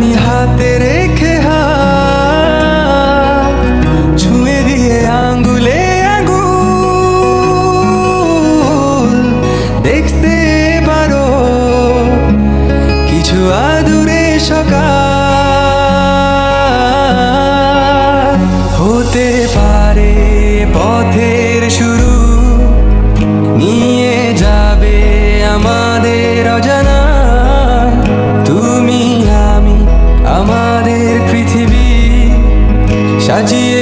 আমি হাতে রেখে হাত ছুঁয়ে দিয়ে আঙ্গুলে আঙ্গুল দেখতে পারো কিছু আদুরে সকাল হতে পারে পথের শুরু, নিয়ে যাবে আমাদের অজানা। তুমি আমি আমাদের পৃথিবী সাজিয়ে